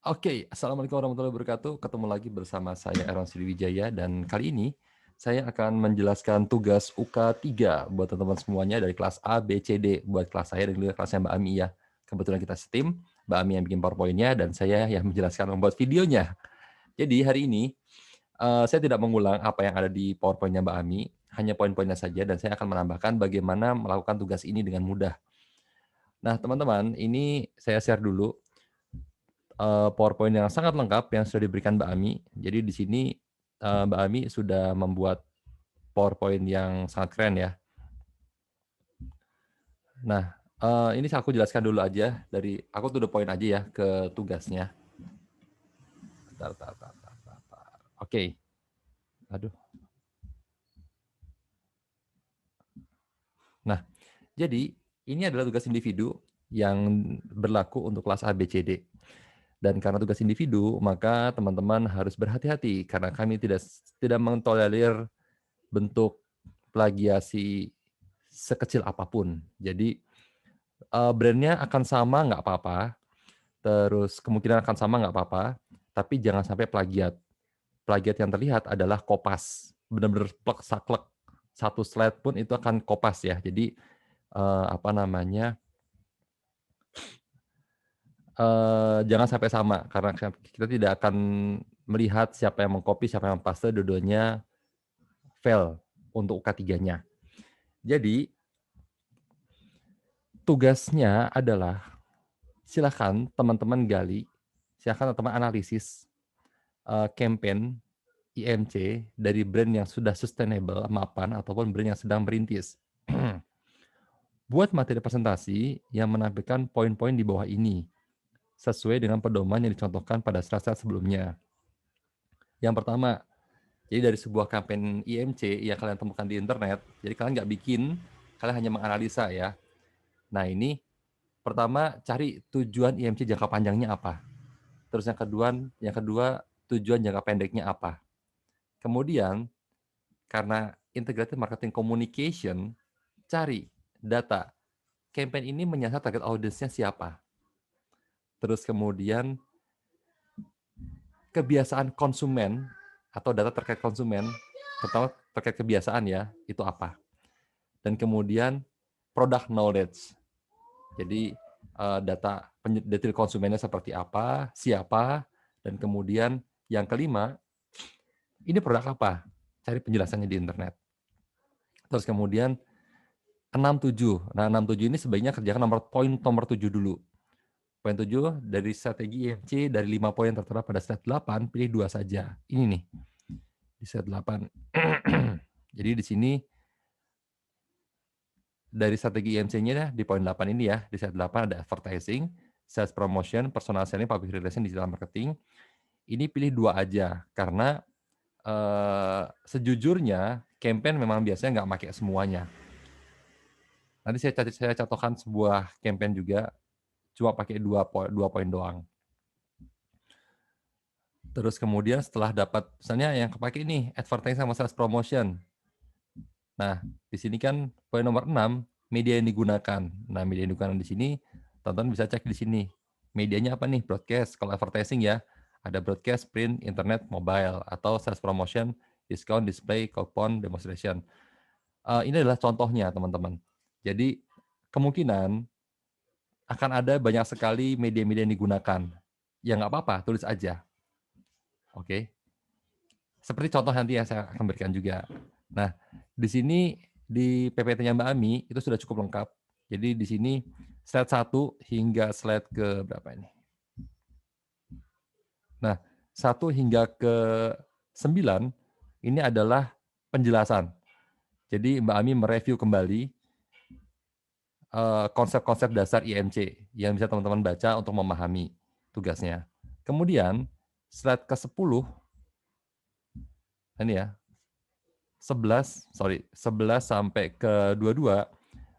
Oke, Assalamualaikum warahmatullahi wabarakatuh. Ketemu lagi bersama saya Erwan Sriwijaya dan kali ini saya akan menjelaskan tugas UK 3 buat teman-teman semuanya dari kelas A, B, C, D buat kelas saya dan juga kelasnya Mbak Ami ya. Kebetulan kita setim, Mbak Ami yang bikin PowerPoint-nya dan saya yang menjelaskan membuat videonya. Jadi hari ini saya tidak mengulang apa yang ada di PowerPoint-nya Mbak Ami, hanya poin-poinnya saja dan saya akan menambahkan bagaimana melakukan tugas ini dengan mudah. Nah, teman-teman, ini saya share dulu PowerPoint yang sangat lengkap yang sudah diberikan Mbak Ami. Jadi di sini, Mbak Ami sudah membuat PowerPoint yang sangat keren ya. Nah, ini aku jelaskan dulu aja aku to the point aja ya ke tugasnya. Oke. Aduh. Nah, jadi ini adalah tugas individu yang berlaku untuk kelas A, B, C, D. Dan karena tugas individu, maka teman-teman harus berhati-hati karena kami tidak mentolerir bentuk plagiasi sekecil apapun. Jadi, brand-nya akan sama nggak apa-apa, terus kemungkinan akan sama nggak apa-apa, tapi jangan sampai plagiat. Plagiat yang terlihat adalah kopas, benar-benar plek saklek, satu slide pun itu akan kopas ya. Jadi, apa namanya, jangan sampai sama karena kita tidak akan melihat siapa yang meng-copy, siapa yang paste, dua-duanya fail untuk UK 3-nya. Jadi, tugasnya adalah silakan teman-teman gali, silakan teman-teman analisis, campaign IMC dari brand yang sudah sustainable, mapan, ataupun brand yang sedang merintis. Buat materi presentasi yang menampilkan poin-poin di bawah ini, sesuai dengan pedoman yang dicontohkan pada slide sebelumnya. Yang pertama, jadi dari sebuah campaign IMC yang kalian temukan di internet, jadi kalian nggak bikin, kalian hanya menganalisa ya. Nah ini, pertama cari tujuan IMC jangka panjangnya apa. Terus yang kedua tujuan jangka pendeknya apa. Kemudian, karena integrated marketing communication, cari data, campaign ini menyasar target audiensnya siapa. Terus kemudian, kebiasaan konsumen atau data terkait konsumen, terutama terkait kebiasaan ya, itu apa. Dan kemudian, product knowledge. Jadi, data detail konsumennya seperti apa, siapa, dan kemudian yang kelima, ini produk apa? Cari penjelasannya di internet. Terus kemudian 6, 7. Nah, 6, 7 ini sebaiknya kerjakan nomor 7 dulu. Poin 7 dari strategi IMC dari 5 poin yang tertera pada slide 8, pilih 2 saja. Ini nih, di slide 8. Jadi di sini dari strategi IMC-nya di poin 8 ini ya, di slide 8 ada advertising, sales promotion, personal selling, public relation, digital marketing. Ini pilih 2 aja karena sejujurnya campaign memang biasanya nggak pakai semuanya. Nanti saya contohkan sebuah campaign juga, cuma pakai 2 poin doang. Terus kemudian setelah dapat misalnya yang kepake nih advertising sama sales promotion. Nah, di sini kan poin nomor 6, media yang digunakan. Nah, media yang digunakan di sini, teman-teman bisa cek di sini. Medianya apa nih? Broadcast. Kalau advertising ya, ada broadcast, print, internet, mobile, atau sales promotion, discount, display, coupon, demonstration. Ini adalah contohnya, teman-teman. Jadi, kemungkinan akan ada banyak sekali media-media yang digunakan. Ya nggak apa-apa, tulis aja. Oke. Seperti contoh nanti yang saya akan berikan juga. Nah, di sini di PPT-nya Mbak Ami itu sudah cukup lengkap. Jadi di sini slide 1 hingga slide ke berapa ini? Nah, 1 hingga ke 9 ini adalah penjelasan. Jadi Mbak Ami mereview kembali konsep-konsep dasar IMC yang bisa teman-teman baca untuk memahami tugasnya. Kemudian slide ke-10 ini ya, 11 sampai ke 22,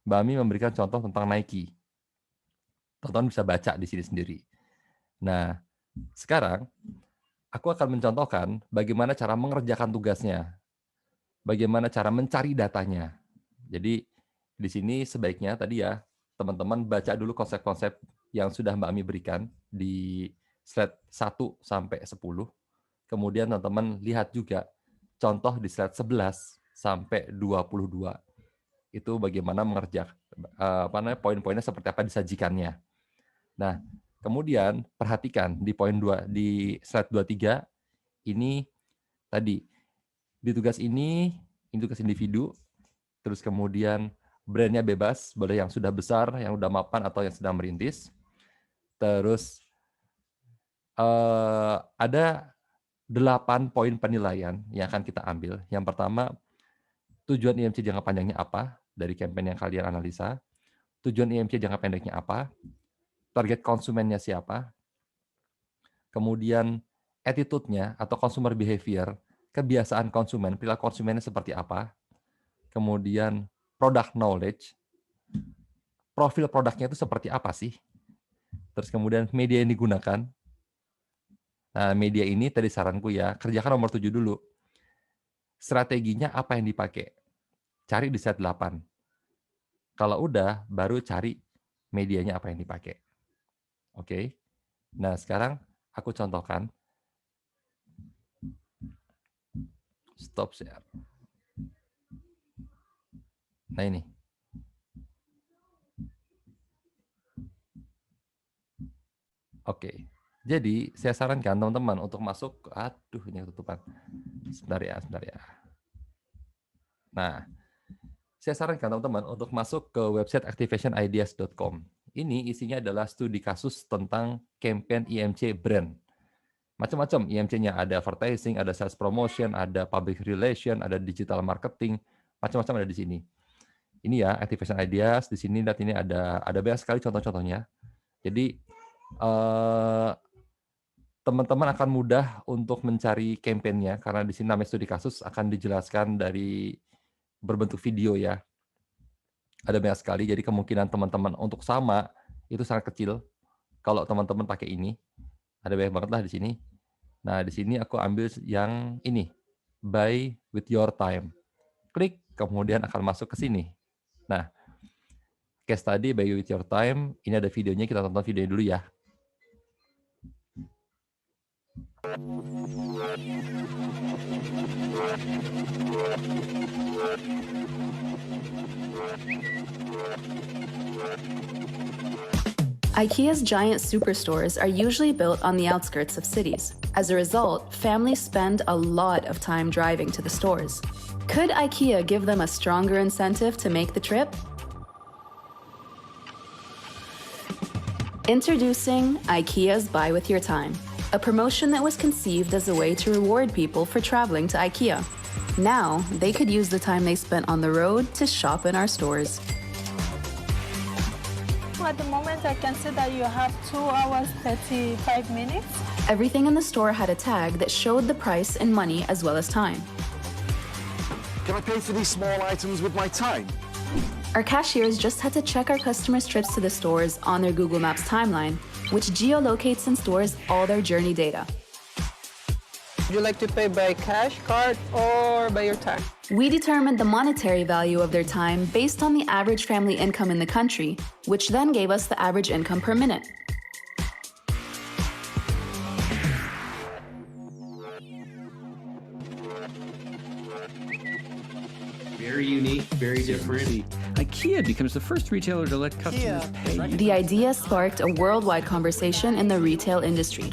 Mbak Ami memberikan contoh tentang Nike. Teman-teman bisa baca di sini sendiri. Nah, sekarang aku akan mencontohkan bagaimana cara mengerjakan tugasnya, bagaimana cara mencari datanya. Jadi di sini sebaiknya tadi ya, teman-teman baca dulu konsep-konsep yang sudah Mbak Ami berikan di slide 1 sampai 10. Kemudian teman-teman lihat juga contoh di slide 11 sampai 22. Itu bagaimana mengerjakan poin-poinnya seperti apa disajikannya. Nah, kemudian perhatikan di poin 2 di slide 23 ini tadi di tugas ini tugas individu, terus kemudian brand-nya bebas, boleh yang sudah besar, yang sudah mapan atau yang sedang merintis. Terus ada 8 poin penilaian yang akan kita ambil. Yang pertama, tujuan IMC jangka panjangnya apa dari campaign yang kalian analisa. Tujuan IMC jangka pendeknya apa, target konsumennya siapa, kemudian attitude-nya atau consumer behavior, kebiasaan konsumen, perilaku konsumennya seperti apa, kemudian product knowledge, profil produknya itu seperti apa sih, terus kemudian media yang digunakan. Nah, media ini tadi saranku ya, kerjakan nomor 7 dulu. Strateginya apa yang dipakai? Cari di slide 8. Kalau udah, baru cari medianya apa yang dipakai. Oke. Nah, sekarang aku contohkan. Stop share. Nah, ini. Oke. Jadi, saya sarankan teman-teman untuk masuk, aduh ini ketutupan. Sebentar ya. Nah, saya sarankan teman-teman untuk masuk ke website activationideas.com. Ini isinya adalah studi kasus tentang campaign IMC brand. Macam-macam IMC-nya, ada advertising, ada sales promotion, ada public relation, ada digital marketing, macam-macam ada di sini. Ini ya, Activation Ideas, di sini lihat ini ada banyak sekali contoh-contohnya. Jadi teman-teman akan mudah untuk mencari campaign-nya karena di sini namanya studi kasus akan dijelaskan dari berbentuk video ya. Ada banyak sekali, jadi kemungkinan teman-teman untuk sama itu sangat kecil kalau teman-teman pakai ini. Ada banyak banget lah di sini. Nah, di sini aku ambil yang ini, buy with your time. Klik, kemudian akan masuk ke sini. Nah, case tadi buy with your time, ini ada videonya, kita tonton videonya dulu ya. IKEA's giant superstores are usually built on the outskirts of cities. As a result, families spend a lot of time driving to the stores. Could IKEA give them a stronger incentive to make the trip? Introducing IKEA's Buy With Your Time, a promotion that was conceived as a way to reward people for traveling to IKEA. Now, they could use the time they spent on the road to shop in our stores. At the moment, I can see that you have 2 hours, 35 minutes. Everything in the store had a tag that showed the price in money as well as time. Can I pay for these small items with my time? Our cashiers just had to check our customers' trips to the stores on their Google Maps timeline, which geolocates and stores all their journey data. Would you like to pay by cash, card, or by your time? We determined the monetary value of their time based on the average family income in the country, which then gave us the average income per minute. Very unique, very different. IKEA becomes the first retailer to let customers pay. The idea sparked a worldwide conversation in the retail industry,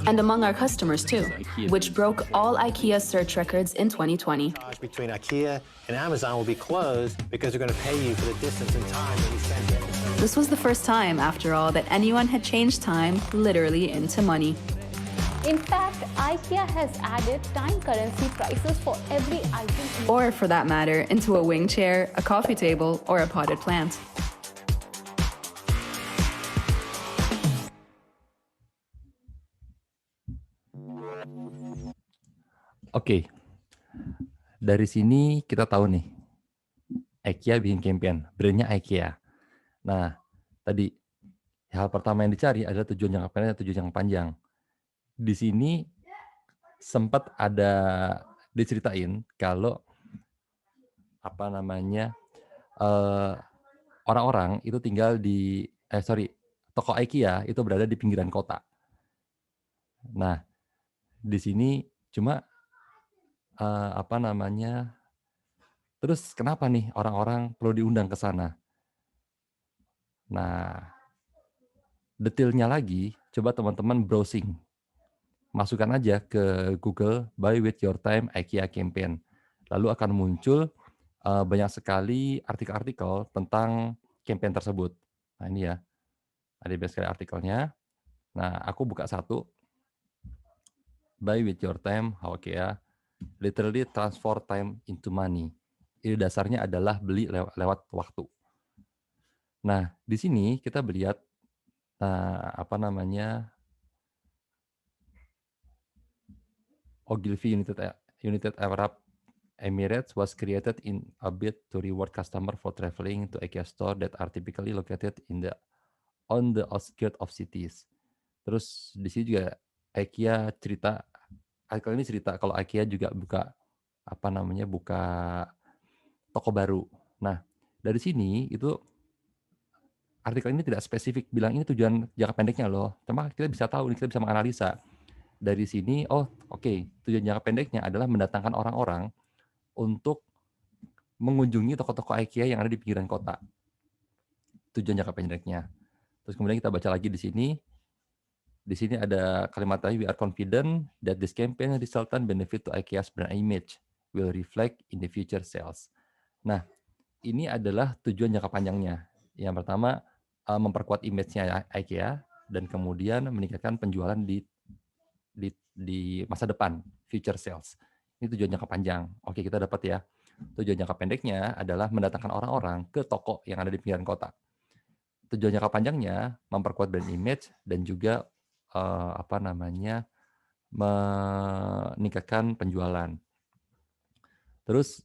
and among our customers too, which broke all IKEA search records in 2020. Between IKEA and Amazon will be closed because they're going to pay you for the distance and time that you spend there. This was the first time, after all, that anyone had changed time literally into money. In fact, IKEA has added time currency prices for every item. Or, for that matter, into a wing chair, a coffee table, or a potted plant. Oke. Dari sini kita tahu nih, IKEA bikin campaign, brandnya IKEA. Nah, tadi hal pertama yang dicari adalah tujuan jangka pendek dan tujuan jangka panjang. Di sini sempat ada diceritain kalau orang-orang itu tinggal di toko IKEA itu berada di pinggiran kota. Nah, di sini cuma apa namanya? Terus kenapa nih orang-orang perlu diundang ke sana? Nah, detailnya lagi, coba teman-teman browsing. Masukkan aja ke Google Buy with Your Time IKEA Campaign. Lalu akan muncul banyak sekali artikel-artikel tentang campaign tersebut. Nah ini ya, ada banyak sekali artikelnya. Nah aku buka satu, Buy with Your Time, how IKEA literally transform time into money. Ini dasarnya adalah beli lewat waktu. Nah di sini kita melihat apa namanya, Ogilvy United Arab Emirates was created in a bid to reward customer for traveling to IKEA store that are typically located on the outskirts of cities. Terus di sini juga IKEA cerita, artikel ini cerita kalau IKEA juga buka toko baru. Nah, dari sini itu artikel ini tidak spesifik bilang ini tujuan jangka pendeknya loh. Cuma kita bisa tahu, kita bisa menganalisa. Dari sini, tujuan jangka pendeknya adalah mendatangkan orang-orang untuk mengunjungi toko-toko IKEA yang ada di pinggiran kota. Tujuan jangka pendeknya. Terus kemudian kita baca lagi di sini. Di sini ada kalimat tadi, we are confident that this campaign resultant benefit to IKEA's brand image will reflect in the future sales. Nah, ini adalah tujuan jangka panjangnya. Yang pertama, memperkuat image-nya IKEA dan kemudian meningkatkan penjualan di masa depan, future sales. Ini tujuan jangka panjang. Oke, kita dapat ya. Tujuan jangka pendeknya adalah mendatangkan orang-orang ke toko yang ada di pinggiran kota. Tujuan jangka panjangnya memperkuat brand image dan juga meningkatkan penjualan. Terus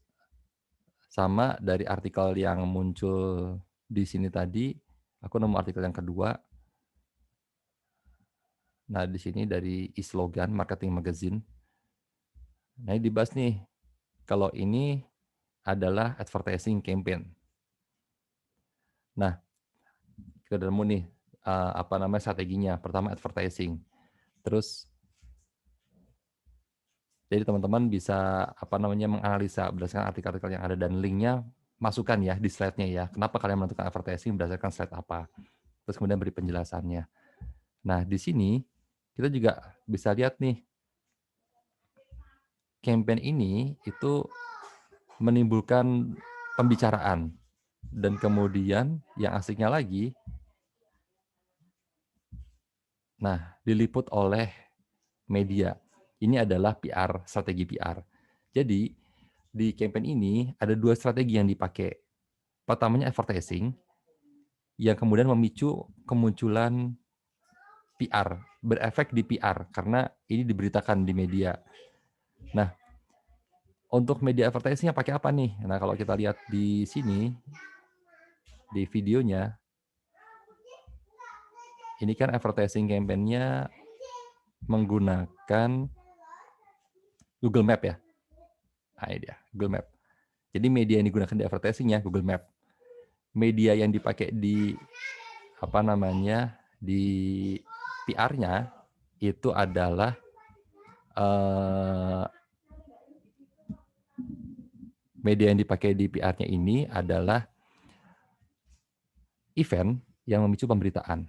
sama dari artikel yang muncul di sini tadi, aku nemu artikel yang kedua. Nah, di sini dari eSlogan Marketing Magazine. Nah, ini dibahas nih, kalau ini adalah advertising campaign. Nah, kita nemu nih, strateginya. Pertama advertising. Terus jadi teman-teman bisa menganalisa berdasarkan artikel-artikel yang ada dan linknya masukkan ya di slide-nya ya. Kenapa kalian menentukan advertising berdasarkan slide apa? Terus kemudian beri penjelasannya. Nah, di sini kita juga bisa lihat nih, campaign ini itu menimbulkan pembicaraan. Dan kemudian yang asiknya lagi, nah, diliput oleh media. Ini adalah PR, strategi PR. Jadi, di campaign ini ada 2 strategi yang dipakai. Pertamanya advertising, yang kemudian memicu kemunculan PR, berefek di PR, karena ini diberitakan di media. Nah, untuk media advertising yang pakai apa nih? Nah, kalau kita lihat di sini, di videonya, ini kan advertising campaign-nya menggunakan Google Map ya. Nah, ini dia, Google Map. Jadi media yang digunakan di advertising-nya Google Map. Media yang dipakai di di PR-nya itu adalah media yang dipakai di PR-nya ini adalah event yang memicu pemberitaan.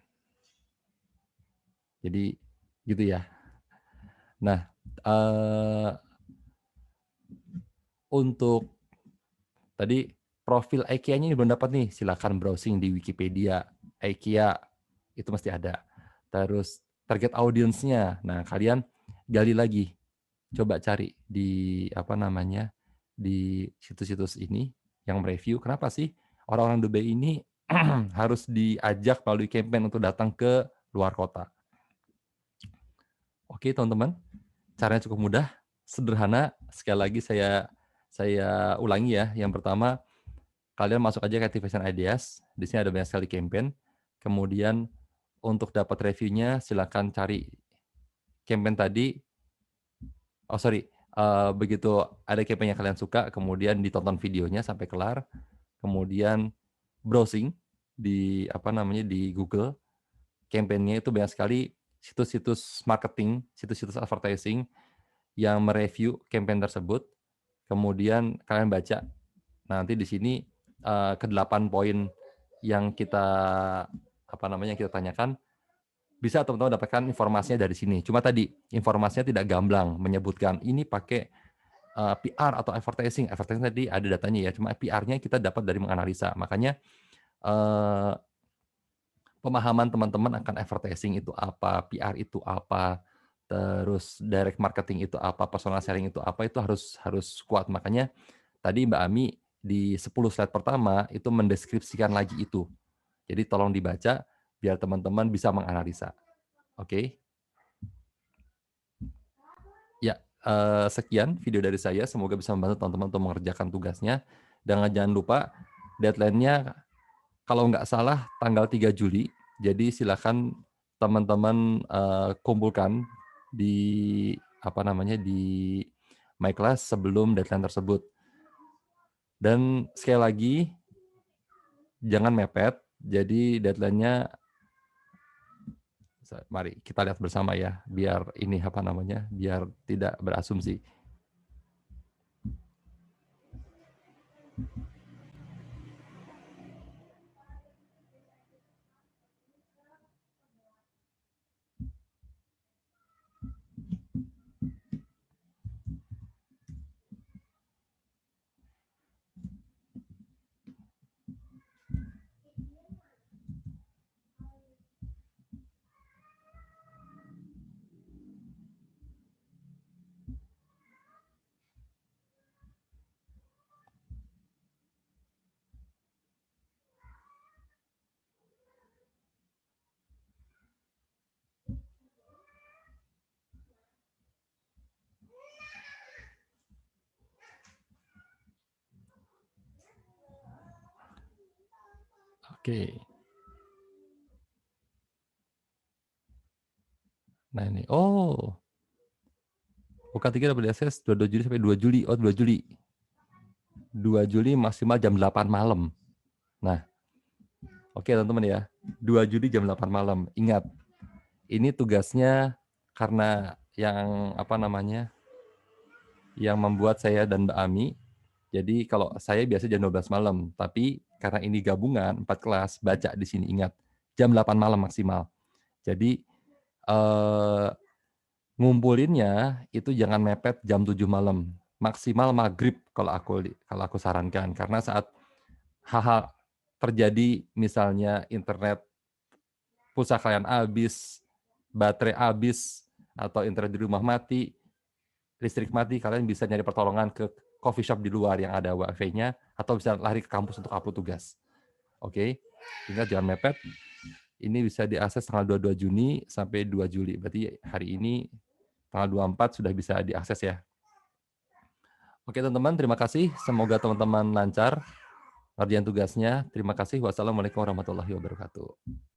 Jadi gitu ya. Nah, untuk tadi profil IKEA-nya ini belum dapat nih, silakan browsing di Wikipedia. IKEA itu mesti ada. Terus target audience-nya. Nah, kalian gali lagi. Coba cari di di situs-situs ini yang mereview kenapa sih orang-orang Dubai ini harus diajak melalui campaign untuk datang ke luar kota. Oke, teman-teman. Caranya cukup mudah, sederhana. Sekali lagi saya ulangi ya. Yang pertama, kalian masuk aja ke Activation Ideas. Di sini ada banyak sekali campaign. Kemudian untuk dapat reviewnya, silakan cari campaign tadi. Begitu ada campaign yang kalian suka, kemudian ditonton videonya sampai kelar. Kemudian browsing di di Google. Campaign-nya itu banyak sekali situs-situs marketing, situs-situs advertising yang mereview campaign tersebut. Kemudian kalian baca. Nanti di sini ke-8 poin yang kita kita tanyakan, bisa teman-teman dapatkan informasinya dari sini. Cuma tadi informasinya tidak gamblang menyebutkan ini pakai PR atau advertising. Advertising tadi ada datanya ya, cuma PR-nya kita dapat dari menganalisa. Makanya pemahaman teman-teman akan advertising itu apa, PR itu apa, terus direct marketing itu apa, personal selling itu apa, itu harus kuat. Makanya tadi Mbak Ami di 10 slide pertama itu mendeskripsikan lagi itu. Jadi tolong dibaca biar teman-teman bisa menganalisa. Oke? Ya, sekian video dari saya. Semoga bisa membantu teman-teman untuk mengerjakan tugasnya. Dan jangan lupa deadline-nya kalau nggak salah tanggal 3 Juli. Jadi silakan teman-teman kumpulkan di di My Class sebelum deadline tersebut. Dan sekali lagi jangan mepet. Jadi deadline-nya mari kita lihat bersama ya, biar ini biar tidak berasumsi. Oke. Nah ini, UK3 dapat diakses 22 Juli sampai 2 Juli. 2 Juli. 2 Juli maksimal jam 8 malam. Nah, oke teman-teman ya. 2 Juli jam 8 malam. Ingat, ini tugasnya karena yang yang membuat saya dan Mbak Ami. Jadi kalau saya biasa jam 12 malam, tapi karena ini gabungan 4 kelas, baca di sini ingat jam 8 malam maksimal. Jadi ngumpulinnya itu jangan mepet jam 7 malam. Maksimal maghrib kalau aku sarankan, karena saat hal-hal terjadi misalnya internet pulsa kalian habis, baterai habis, atau internet di rumah mati, listrik mati, kalian bisa nyari pertolongan ke coffee shop di luar yang ada wifi-nya, atau bisa lari ke kampus untuk upload tugas. Oke, ingat jangan mepet. Ini bisa diakses tanggal 22 Juni sampai 2 Juli. Berarti hari ini tanggal 24 sudah bisa diakses ya. Oke teman-teman, terima kasih. Semoga teman-teman lancar ngerjain tugasnya. Terima kasih. Wassalamualaikum warahmatullahi wabarakatuh.